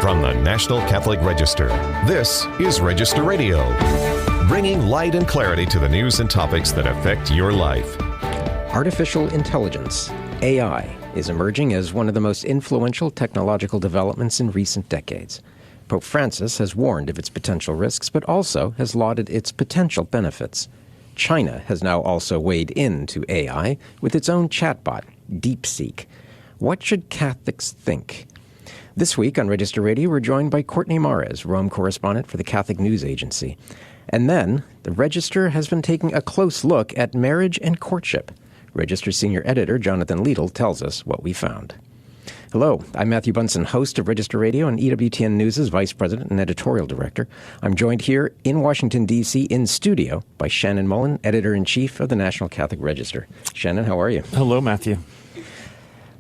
From the National Catholic Register, this is Register Radio, bringing light and clarity to the news and topics that affect your life. Artificial intelligence, AI, is emerging as one of the most influential technological developments in recent decades. Pope Francis has warned of its potential risks, but also has lauded its potential benefits. China has now also weighed into AI with its own chatbot, DeepSeek. What should Catholics think? This week on Register Radio, we're joined by Courtney Mares, Rome correspondent for the Catholic News Agency. And then, the Register has been taking a close look at Marriage and Courtship. Register senior editor Jonathan Liedl tells us what we found. Hello, I'm Matthew Bunson, host of Register Radio and EWTN News' vice president and editorial director. I'm joined here in Washington, D.C. in studio by Shannon Mullen, editor-in-chief of the National Catholic Register. Shannon, how are you? Hello, Matthew.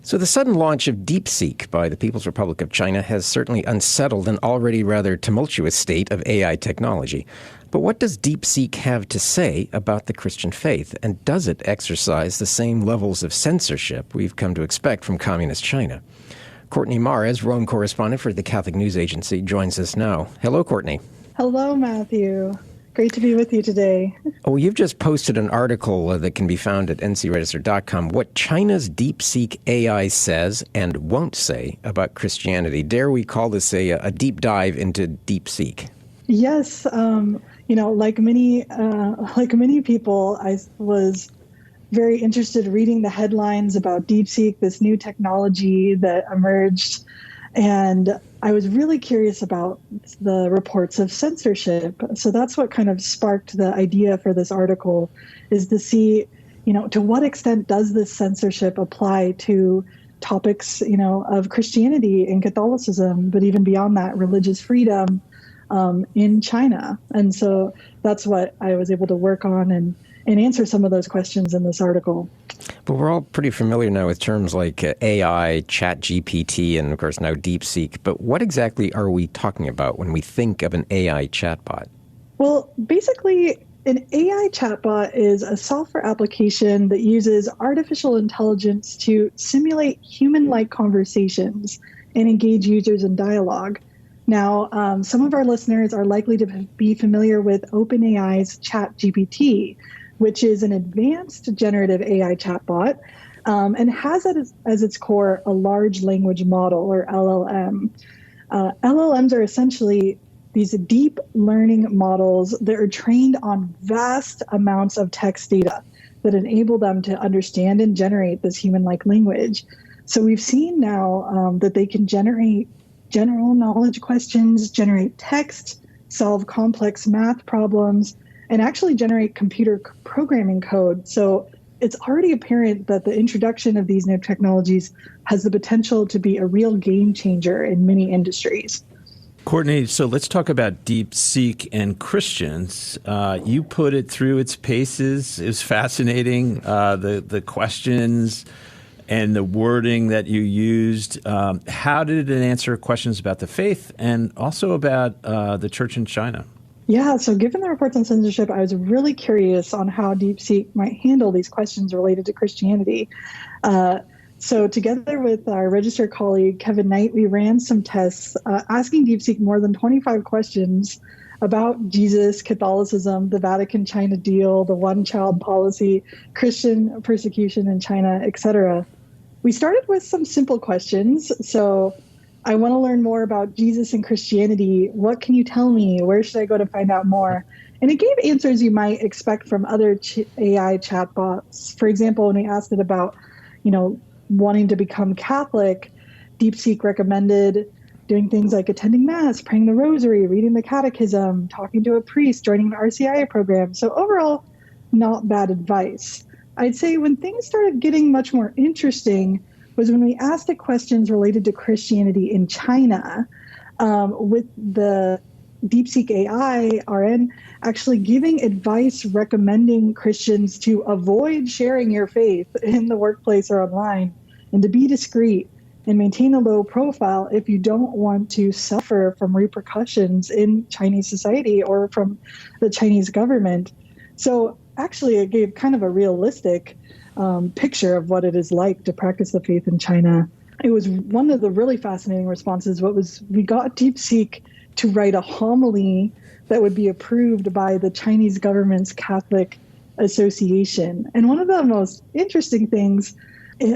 So the sudden launch of DeepSeek by the People's Republic of China has certainly unsettled an already rather tumultuous state of AI technology. But what does DeepSeek have to say about the Christian faith? And does it exercise the same levels of censorship we've come to expect from communist China? Courtney Mares, Rome correspondent for the Catholic News Agency, joins us now. Hello, Courtney. Hello, Matthew. Great to be with you today. Oh, you've just posted an article that can be found at ncregister.com, what China's DeepSeek AI says and won't say about Christianity. Dare we call this a deep dive into DeepSeek? Yes. Like many people, I was very interested reading the headlines about DeepSeek, this new technology that emerged. And I was really curious about the reports of censorship. So that's what kind of sparked the idea for this article, is to see, to what extent does this censorship apply to topics, of Christianity and Catholicism, but even beyond that, religious freedom in China. And so that's what I was able to work on and answer some of those questions in this article. But we're all pretty familiar now with terms like AI, ChatGPT, and of course now DeepSeek. But what exactly are we talking about when we think of an AI chatbot? Well, basically, an AI chatbot is a software application that uses artificial intelligence to simulate human-like conversations and engage users in dialogue. Now, some of our listeners are likely to be familiar with OpenAI's ChatGPT, which is an advanced generative AI chatbot and has as its core a large language model, or LLM. LLMs are essentially these deep learning models that are trained on vast amounts of text data that enable them to understand and generate this human-like language. So we've seen now that they can generate general knowledge questions, generate text, solve complex math problems, and actually generate computer programming code. So it's already apparent that the introduction of these new technologies has the potential to be a real game changer in many industries. Courtney, so let's talk about DeepSeek and Christians. You put it through its paces. It was fascinating, the questions and the wording that you used. How did it answer questions about the faith and also about the church in China? Yeah, so given the reports on censorship, I was really curious on how DeepSeek might handle these questions related to Christianity. So together with our Register colleague, Kevin Knight, we ran some tests asking DeepSeek more than 25 questions about Jesus, Catholicism, the Vatican-China deal, the one-child policy, Christian persecution in China, etc. We started with some simple questions. So I want to learn more about Jesus and Christianity. What can you tell me? Where should I go to find out more? And it gave answers you might expect from other AI chatbots. For example, when we asked it about, wanting to become Catholic, DeepSeek recommended doing things like attending Mass, praying the Rosary, reading the Catechism, talking to a priest, joining an RCIA program. So overall, not bad advice. I'd say when things started getting much more interesting was when we asked it questions related to Christianity in China, with the DeepSeek AI RN actually giving advice recommending Christians to avoid sharing your faith in the workplace or online, and to be discreet and maintain a low profile if you don't want to suffer from repercussions in Chinese society or from the Chinese government. So actually, it gave kind of a realistic picture of what it is like to practice the faith in China. it was one of the really fascinating responses. We got DeepSeek to write a homily that would be approved by the Chinese government's Catholic Association. And one of the most interesting things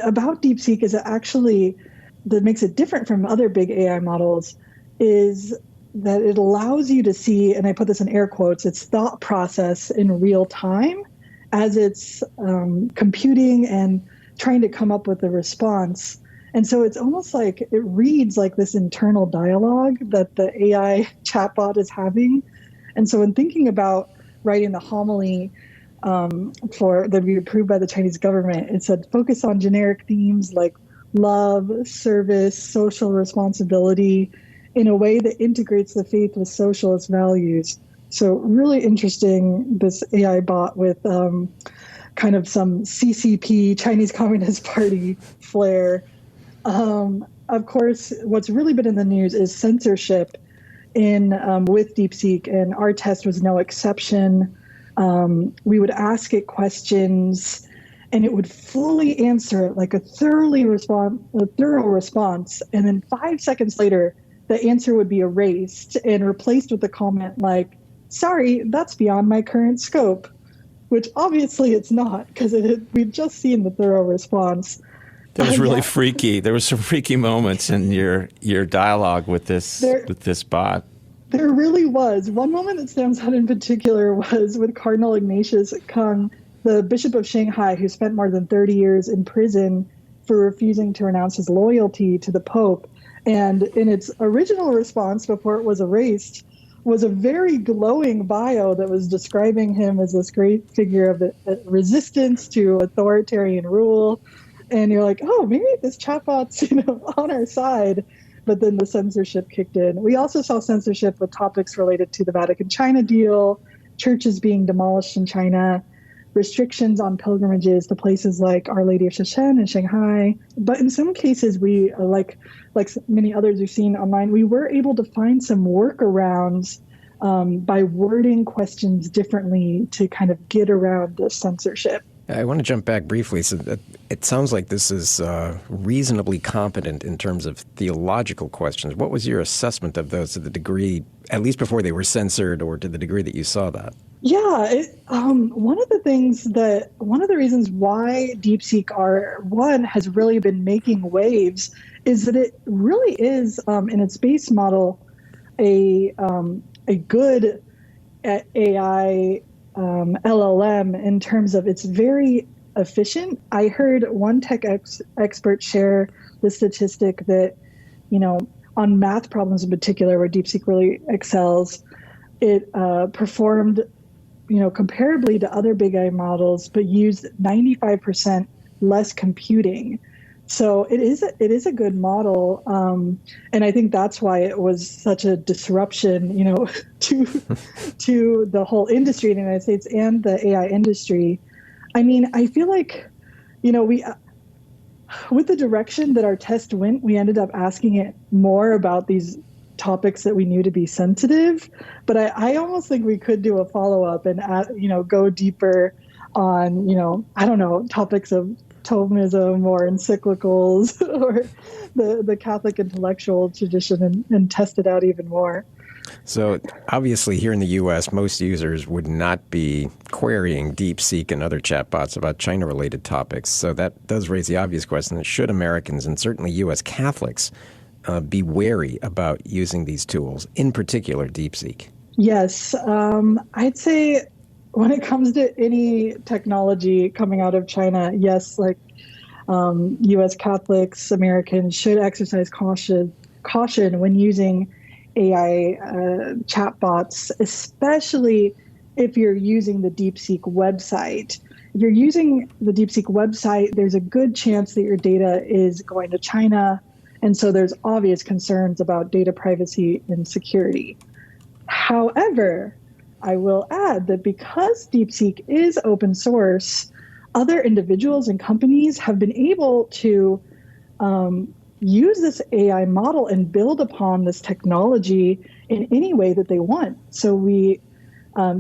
about DeepSeek is that makes it different from other big AI models is that it allows you to see, and I put this in air quotes, its thought process in real time as it's computing and trying to come up with a response. And so it's almost like it reads like this internal dialogue that the AI chatbot is having. And so when thinking about writing the homily that we approved by the Chinese government, it said focus on generic themes like love, service, social responsibility in a way that integrates the faith with socialist values. So really interesting, this AI bot with kind of some CCP, Chinese Communist Party flair. Of course, what's really been in the news is censorship with DeepSeek, and our test was no exception. We would ask it questions, and it would fully answer it like a thorough response. And then 5 seconds later, the answer would be erased and replaced with a comment like, sorry, that's beyond my current scope, which obviously it's not, because we've just seen the thorough response. That was really freaky. There were some freaky moments in your dialogue with this bot. There really was. One moment that stands out in particular was with Cardinal Ignatius Kung, the Bishop of Shanghai, who spent more than 30 years in prison for refusing to renounce his loyalty to the Pope. And in its original response, before it was erased, was a very glowing bio that was describing him as this great figure of resistance to authoritarian rule. And you're like, oh, maybe this chatbot's on our side. But then the censorship kicked in. We also saw censorship with topics related to the Vatican-China deal, churches being demolished in China, restrictions on pilgrimages to places like Our Lady of Shenzhen and Shanghai. But in some cases, we, like many others we've seen online, we were able to find some workarounds by wording questions differently to kind of get around the censorship. I want to jump back briefly. So it sounds like this is reasonably competent in terms of theological questions. What was your assessment of those to the degree, at least before they were censored, or to the degree that you saw that? Yeah, one of the reasons why DeepSeek R1 has really been making waves is that it really is, in its base model, a good AI LLM in terms of it's very efficient. I heard one tech expert share the statistic that, on math problems in particular, where DeepSeek really excels, it performed, comparably to other big AI models, but used 95% less computing. So it is a good model, and I think that's why it was such a disruption, to the whole industry in the United States and the AI industry. I mean, I feel like, we with the direction that our test went, we ended up asking it more about these topics that we knew to be sensitive. But I almost think we could do a follow-up and go deeper on topics of Thomism or encyclicals or the Catholic intellectual tradition and test it out even more. So obviously here in the U.S., most users would not be querying DeepSeek and other chatbots about China-related topics. So that does raise the obvious question that should Americans and certainly U.S. Catholics be wary about using these tools, in particular DeepSeek? Yes. I'd say when it comes to any technology coming out of China, yes, U.S. Catholics, Americans should exercise caution when using AI chatbots, especially if you're using the DeepSeek website. If you're using the DeepSeek website, there's a good chance that your data is going to China, and so there's obvious concerns about data privacy and security. However, I will add that because DeepSeek is open source, other individuals and companies have been able to use this AI model and build upon this technology in any way that they want. So we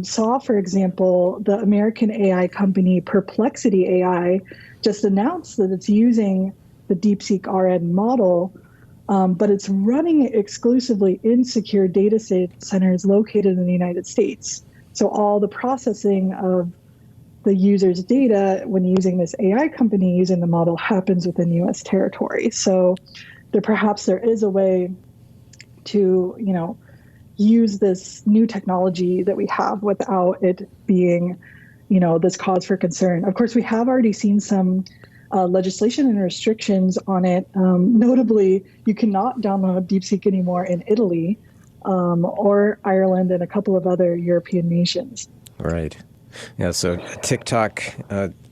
saw, for example, the American AI company Perplexity AI just announced that it's using the DeepSeek RN model, but it's running exclusively in secure data centers located in the United States. So all the processing of the user's data when using this AI company using the model happens within U.S. territory. So perhaps there is a way to, use this new technology that we have without it being, this cause for concern. Of course, we have already seen some legislation and restrictions on it. Notably, you cannot download DeepSeek anymore in Italy or Ireland and a couple of other European nations. Right. Yeah, so TikTok,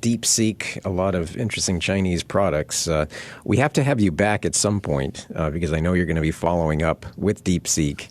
DeepSeek, a lot of interesting Chinese products. We have to have you back at some point because I know you're going to be following up with DeepSeek.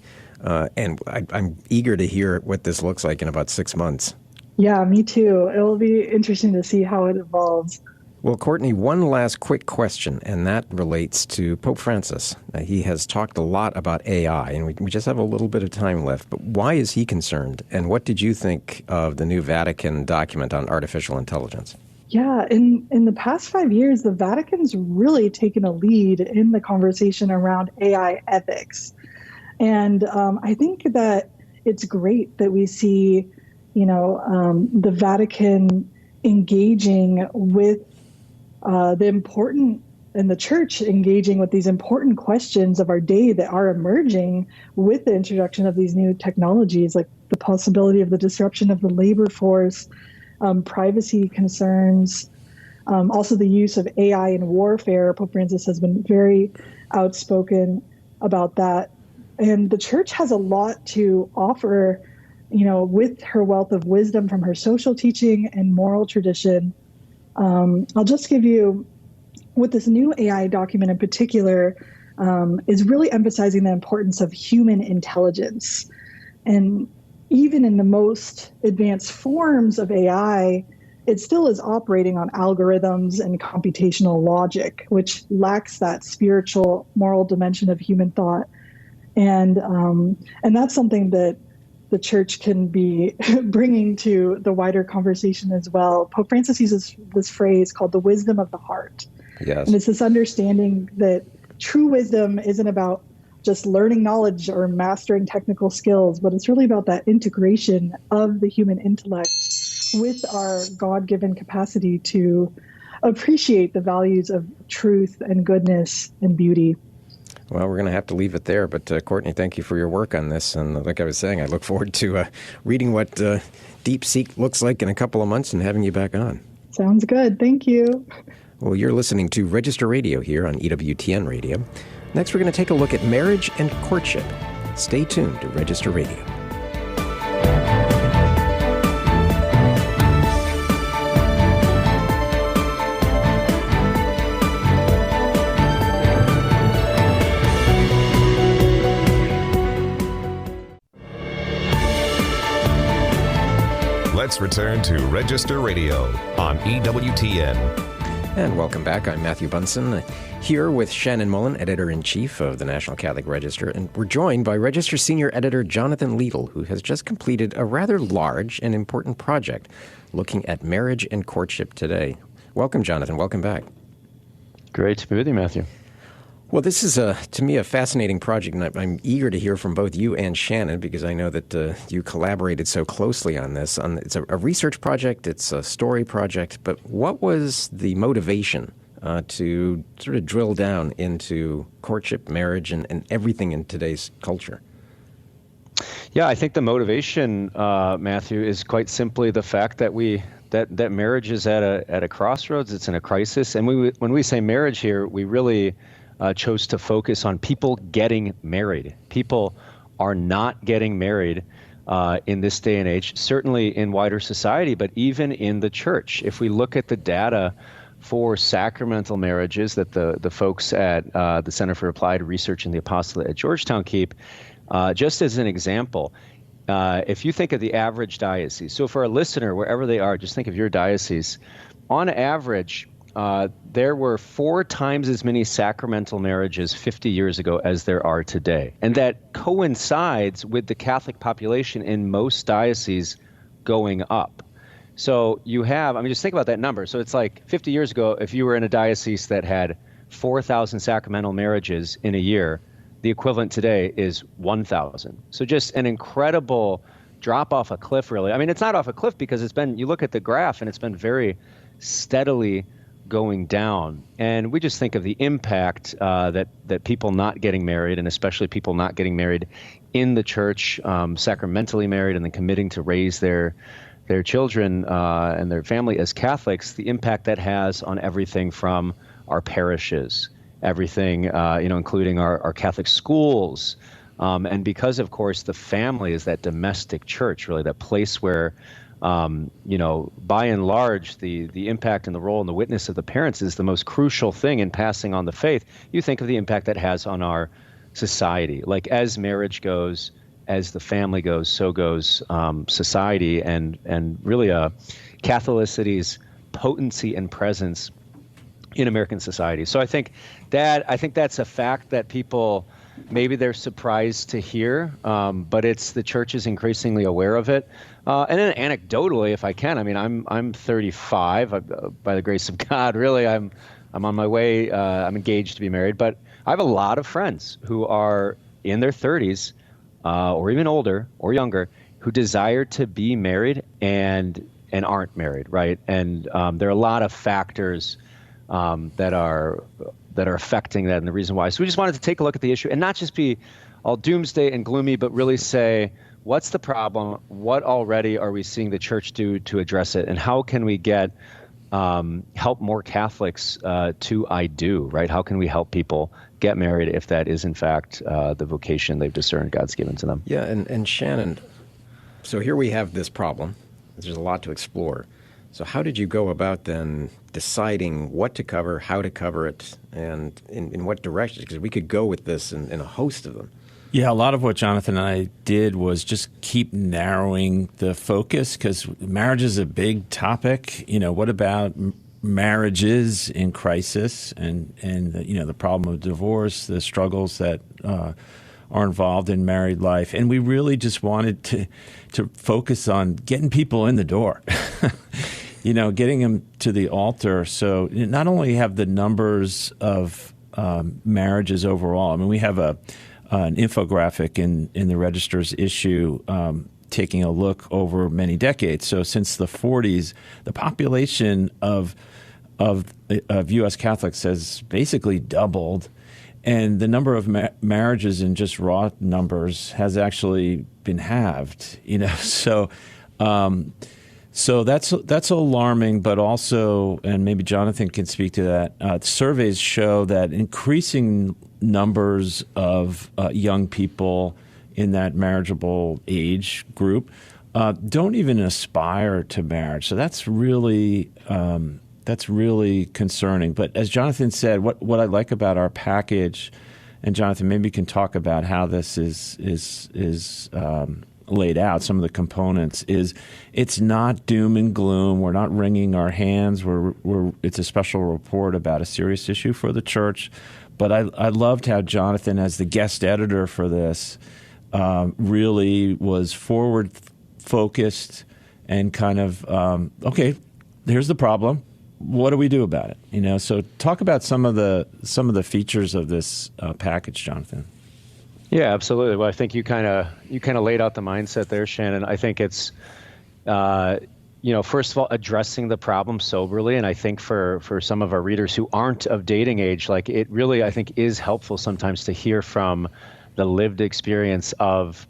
And I'm eager to hear what this looks like in about 6 months. Yeah, me too. It will be interesting to see how it evolves. Well, Courtney, one last quick question, and that relates to Pope Francis. He has talked a lot about AI, and we just have a little bit of time left. But why is he concerned? And what did you think of the new Vatican document on artificial intelligence? Yeah, in the past 5 years, the Vatican's really taken a lead in the conversation around AI ethics. And I think that it's great that we see, the Vatican engaging with the important, and the church engaging with these important questions of our day that are emerging with the introduction of these new technologies, like the possibility of the disruption of the labor force, privacy concerns, also the use of AI in warfare. Pope Francis has been very outspoken about that. And the church has a lot to offer, with her wealth of wisdom from her social teaching and moral tradition. I'll just give you, with this new AI document in particular, is really emphasizing the importance of human intelligence. And even in the most advanced forms of AI, it still is operating on algorithms and computational logic, which lacks that spiritual, moral dimension of human thought. And that's something that the church can be bringing to the wider conversation as well. Pope Francis uses this phrase called the wisdom of the heart. Yes. And it's this understanding that true wisdom isn't about just learning knowledge or mastering technical skills, but it's really about that integration of the human intellect with our God-given capacity to appreciate the values of truth and goodness and beauty. Well, we're going to have to leave it there. But Courtney, thank you for your work on this. And like I was saying, I look forward to reading what DeepSeek looks like in a couple of months and having you back on. Sounds good. Thank you. Well, you're listening to Register Radio here on EWTN Radio. Next, we're going to take a look at marriage and courtship. Stay tuned to Register Radio. Let's return to Register Radio on EWTN. And welcome back. I'm Matthew Bunson, here with Shannon Mullen, Editor-in-Chief of the National Catholic Register. And we're joined by Register Senior Editor Jonathan Liedl, who has just completed a rather large and important project looking at marriage and courtship today. Welcome, Jonathan. Welcome back. Great to be with you, Matthew. Well, this is, to me, a fascinating project, and I'm eager to hear from both you and Shannon because I know that you collaborated so closely on this. It's a research project, it's a story project, but what was the motivation to sort of drill down into courtship, marriage, and everything in today's culture? Yeah, I think the motivation, Matthew, is quite simply the fact that that marriage is at a crossroads. It's in a crisis, and when we say marriage here, we really chose to focus on people getting married. People are not getting married in this day and age, certainly in wider society, but even in the church. If we look at the data for sacramental marriages that the folks at the Center for Applied Research in the Apostolate at Georgetown keep, just as an example, if you think of the average diocese, so for a listener, wherever they are, just think of your diocese, on average, there were 4 times as many sacramental marriages 50 years ago as there are today. And that coincides with the Catholic population in most dioceses going up. So you have, just think about that number. So it's like 50 years ago, if you were in a diocese that had 4,000 sacramental marriages in a year. The equivalent today is 1,000. So just an incredible drop off a cliff, really. I mean, it's not off a cliff because you look at the graph and it's been very steadily going down. And we just think of the impact that people not getting married, and especially people not getting married in the church, sacramentally married, and then committing to raise their children and their family as Catholics, the impact that has on everything from our parishes, everything, including our Catholic schools. And because, of course, the family is that domestic church, really, that place where, by and large, the impact and the role and the witness of the parents is the most crucial thing in passing on the faith. You think of the impact that has on our society. Like, as marriage goes, as the family goes, so goes society, and really Catholicity's potency and presence in American society. So I think that's a fact that people, maybe they're surprised to hear, but the church is increasingly aware of it. And then anecdotally, if I can, I mean, I'm 35 by the grace of God. Really, I'm on my way. I'm engaged to be married, but I have a lot of friends who are in their 30s or even older or younger who desire to be married and aren't married, right? And there are a lot of factors that are affecting that, and the reason why. So we just wanted to take a look at the issue and not just be all doomsday and gloomy, but really say, what's the problem? What already are we seeing the church do to address it? And how can we help more Catholics to I do, right? How can we help people get married if that is, in fact, the vocation they've discerned God's given to them? Yeah, and Shannon, so here we have this problem. There's a lot to explore. So how did you go about then deciding what to cover, how to cover it, and in what direction? Because we could go with this in a host of them. Yeah, a lot of what Jonathan and I did was just keep narrowing the focus, because marriage is a big topic. What about marriages in crisis and the problem of divorce, the struggles that are involved in married life. And we really just wanted to focus on getting people in the door. Getting them to the altar. So not only have the numbers of marriages overall. I mean, we have an infographic in the Register's issue taking a look over many decades. So since the 40s, the population of U.S. Catholics has basically doubled, and the number of marriages in just raw numbers has actually been halved. So that's alarming, but also, and maybe Jonathan can speak to that, surveys show that increasing numbers of young people in that marriageable age group don't even aspire to marriage. So that's really concerning. But as Jonathan said, what I like about our package, and Jonathan, maybe you can talk about how this is laid out, some of the components, is it's not doom and gloom. We're not wringing our hands. It's a special report about a serious issue for the church. But I loved how Jonathan, as the guest editor for this, really was forward-focused and kind of, okay, here's the problem. What do we do about it? So talk about some of the features of this package, Jonathan. Yeah, absolutely. Well, I think you kind of laid out the mindset there, Shannon. I think it's, first of all, addressing the problem soberly. And I think for some of our readers who aren't of dating age, like, it really, I think, is helpful sometimes to hear from the lived experience of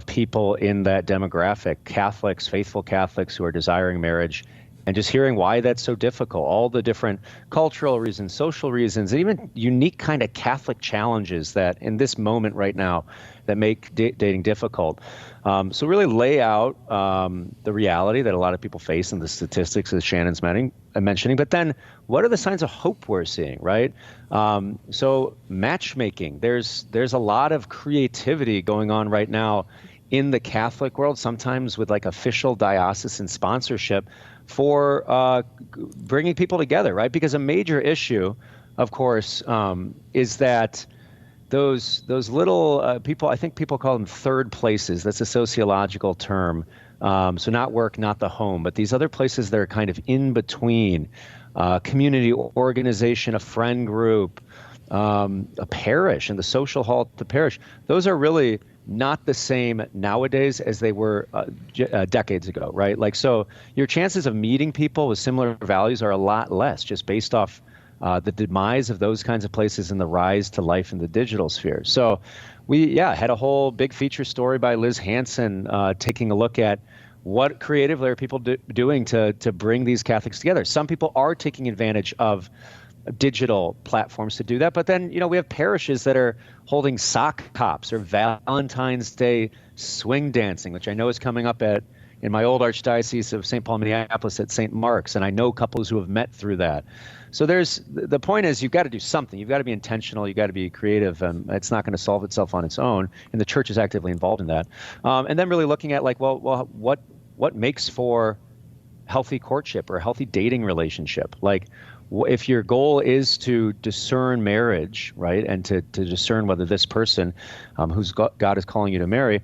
people in that demographic, Catholics, faithful Catholics who are desiring marriage, and just hearing why that's so difficult, all the different cultural reasons, social reasons, and even unique kind of Catholic challenges that in this moment right now that make dating difficult. So really lay out the reality that a lot of people face and the statistics as Shannon's mentioning, but then what are the signs of hope we're seeing, right? So matchmaking, there's a lot of creativity going on right now in the Catholic world, sometimes with like official diocesan sponsorship for bringing people together, right? Because a major issue, of course, is that those little people, I think people call them third places. That's a sociological term. So not work, not the home, but these other places that are kind of in between, community organization, a friend group, a parish, and the social hall at the parish. Those are really not the same nowadays as they were decades ago, right? Like, so your chances of meeting people with similar values are a lot less, just based off the demise of those kinds of places and the rise to life in the digital sphere. So we, had a whole big feature story by Liz Hansen taking a look at what creatively are people doing to bring these Catholics together. Some people are taking advantage of digital platforms to do that. But then, we have parishes that are holding sock hops or Valentine's Day swing dancing, which I know is coming up in my old Archdiocese of St. Paul, Minneapolis at St. Mark's. And I know couples who have met through that. So the point is, you've got to do something. You've got to be intentional. You've got to be creative. It's not going to solve itself on its own. And the church is actively involved in that. And then really looking at what makes for healthy courtship or a healthy dating relationship? Like, if your goal is to discern marriage, right, and to discern whether this person who's God is calling you to marry,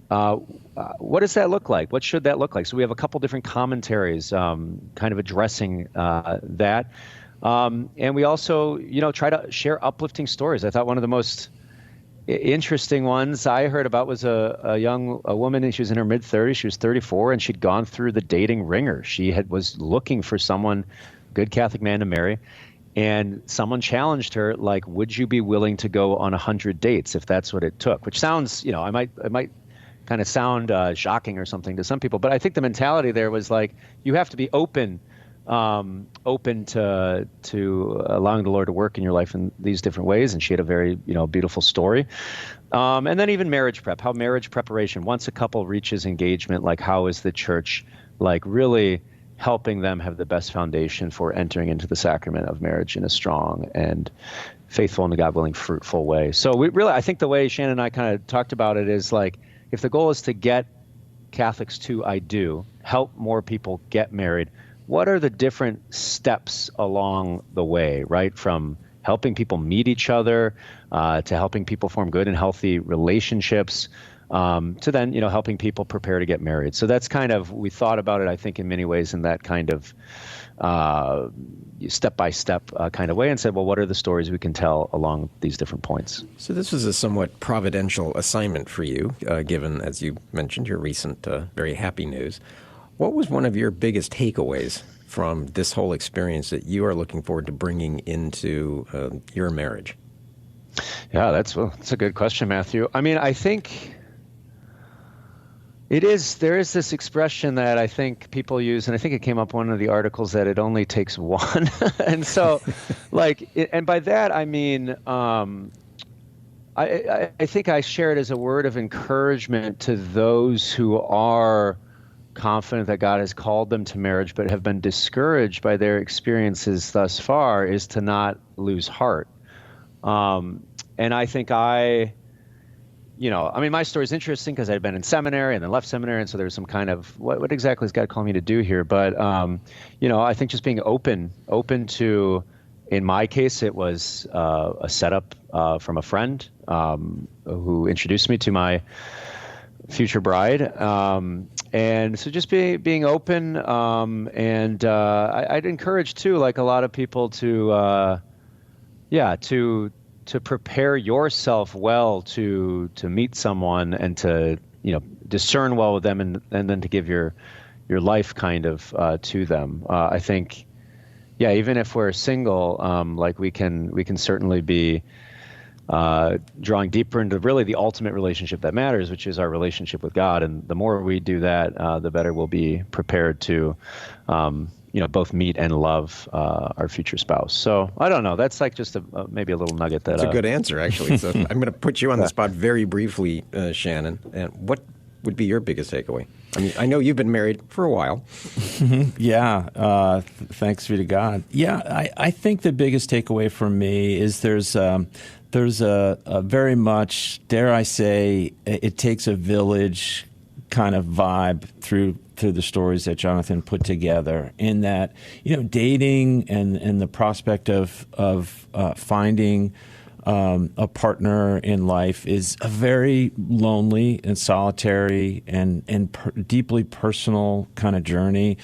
what does that look like? What should that look like? So we have a couple different commentaries kind of addressing that. And we also, try to share uplifting stories. I thought one of the most interesting ones I heard about was a woman, and she was in her mid-30s. She was 34, and she'd gone through the dating ringer. She was looking for someone, good Catholic man to marry, and someone challenged her, like, would you be willing to go on 100 dates if that's what it took? Which sounds, it might kind of sound shocking or something to some people, but I think the mentality there was like, you have to be open to allowing the Lord to work in your life in these different ways. And she had a very, beautiful story. And then even marriage prep, how marriage preparation, once a couple reaches engagement, like how is the church like really helping them have the best foundation for entering into the sacrament of marriage in a strong and faithful and, God willing, fruitful way. So I think the way Shannon and I kind of talked about it is like, if the goal is to get Catholics to I do, help more people get married, what are the different steps along the way, right? From helping people meet each other, to helping people form good and healthy relationships, to then, helping people prepare to get married. So that's kind of, we thought about it, I think, in many ways in that kind of step-by-step kind of way, and said, well, what are the stories we can tell along these different points? So this was a somewhat providential assignment for you, given, as you mentioned, your recent very happy news. What was one of your biggest takeaways from this whole experience that you are looking forward to bringing into your marriage? Yeah, that's a good question, Matthew. I mean, I think there is this expression that I think people use, and I think it came up in one of the articles, that it only takes one. And so, and by that, I mean, I think I share it as a word of encouragement to those who are confident that God has called them to marriage, but have been discouraged by their experiences thus far, is to not lose heart. And I think my story is interesting because I'd been in seminary and then left seminary. And so there's some kind of, what exactly is God calling me to do here? But, I think just being open to, in my case, it was a setup from a friend who introduced me to my future bride. And so just being open. And I'd encourage too, like a lot of people to prepare yourself well to meet someone and to, discern well with them and then to give your life kind of to them. I think, even if we're single, like we can certainly be drawing deeper into really the ultimate relationship that matters, which is our relationship with God. And the more we do that, the better we'll be prepared to, both meet and love our future spouse. So I don't know. That's like just maybe a little nugget. That's a good answer, actually. So I'm going to put you on the spot very briefly, Shannon. And what would be your biggest takeaway? I mean, I know you've been married for a while. Yeah. Thanks be to God. Yeah. I think the biggest takeaway for me is there's a very much, dare I say, it takes a village kind of vibe through the stories that Jonathan put together, in that, dating and the prospect of finding a partner in life is a very lonely and solitary and deeply personal kind of journey.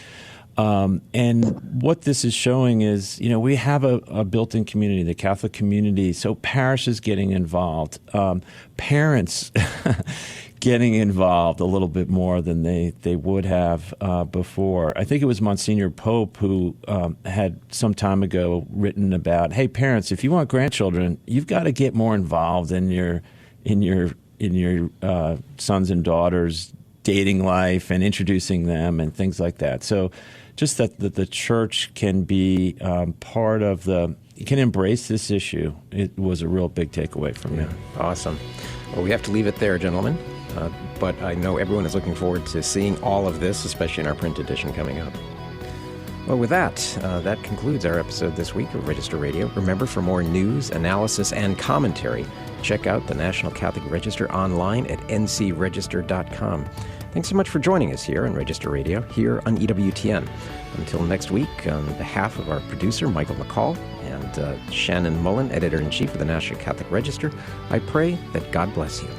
And what this is showing is, we have a built-in community, the Catholic community. So parishes getting involved, parents getting involved a little bit more than they would have before. I think it was Monsignor Pope who had some time ago written about, hey, parents, if you want grandchildren, you've got to get more involved in your sons and daughters' dating life and introducing them and things like that. So just that the church can be part of can embrace this issue. It was a real big takeaway from me. Awesome. Well, we have to leave it there, gentlemen. But I know everyone is looking forward to seeing all of this, especially in our print edition coming up. Well, with that concludes our episode this week of Register Radio. Remember, for more news, analysis, and commentary, check out the National Catholic Register online at ncregister.com. Thanks so much for joining us here on Register Radio, here on EWTN. Until next week, on behalf of our producer, Michael McCall, and Shannon Mullen, Editor-in-Chief of the National Catholic Register, I pray that God bless you.